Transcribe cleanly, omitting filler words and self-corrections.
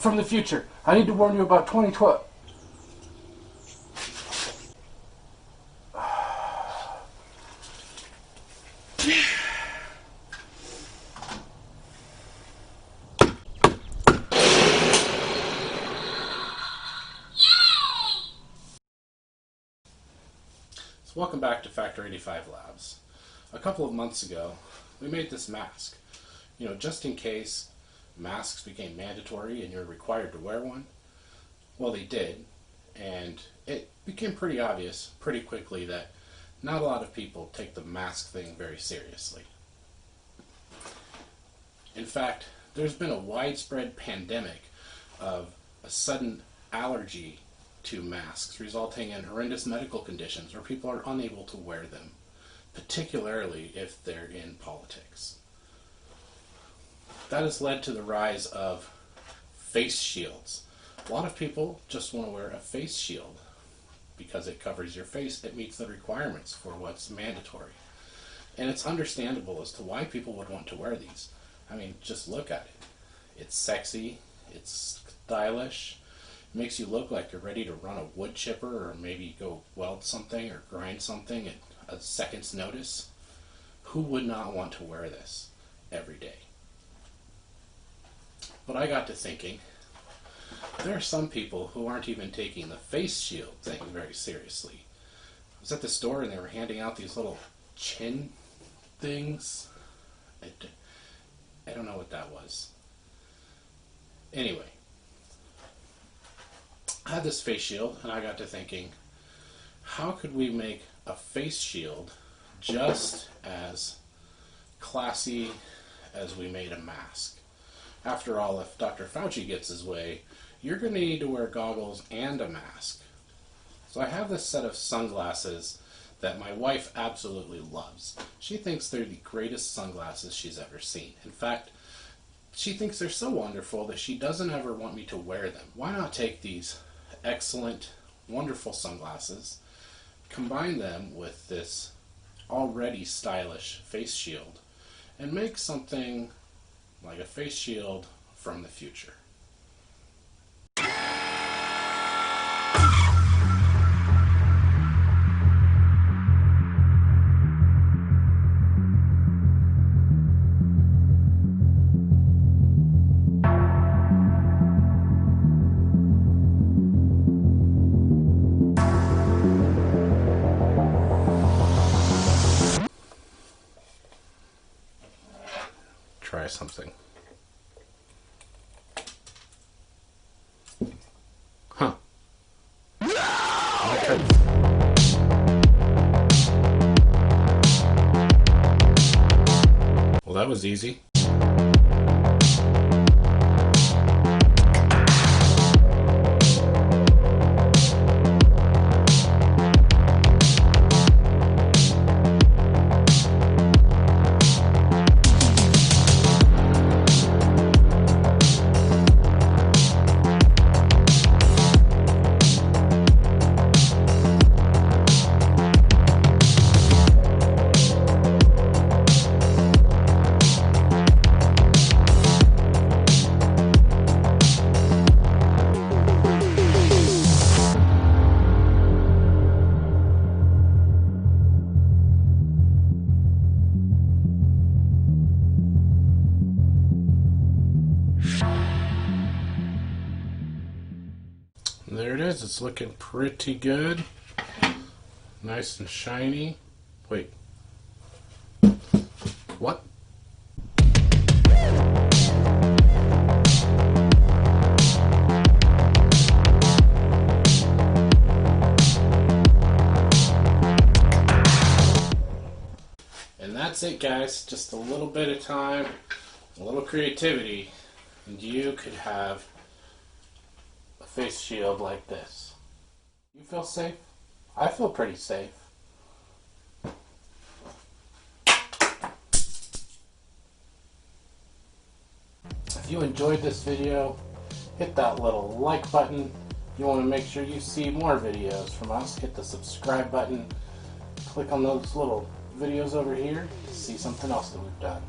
from the future. I need to warn you about 2012. So welcome back to Factor 85 Labs. A couple of months ago, we made this mask. Just in case masks became mandatory and you're required to wear one. Well, they did, and it became pretty obvious pretty quickly that not a lot of people take the mask thing very seriously. In fact, there's been a widespread pandemic of a sudden allergy to masks, resulting in horrendous medical conditions where people are unable to wear them, particularly if they're in politics. That has led to the rise of face shields. A lot of people just want to wear a face shield because it covers your face. It meets the requirements for what's mandatory. And it's understandable as to why people would want to wear these. I mean, just look at it. It's sexy, it's stylish, it makes you look like you're ready to run a wood chipper or maybe go weld something or grind something at a second's notice. Who would not want to wear this every day? But I got to thinking, there are some people who aren't even taking the face shield thing very seriously. I was at the store and they were handing out these little chin things. I don't know what that was. Anyway, I had this face shield and I got to thinking, how could we make a face shield just as classy as we made a mask? After all, if Dr. Fauci gets his way, you're going to need to wear goggles and a mask. So I have this set of sunglasses that my wife absolutely loves. She thinks they're the greatest sunglasses she's ever seen. In fact, she thinks they're so wonderful that she doesn't ever want me to wear them. Why not take these excellent, wonderful sunglasses, combine them with this already stylish face shield, and make something like a face shield from the future. Try something. Huh. Well, that was easy. There it is. It's looking pretty good. Nice and shiny. Wait. What? And that's it, guys. Just a little bit of time, a little creativity, and you could have a face shield like this. You feel safe? I feel pretty safe. If you enjoyed this video, hit that little like button. If you want to make sure you see more videos from us, hit the subscribe button. Click on those little videos over here to see something else that we've done.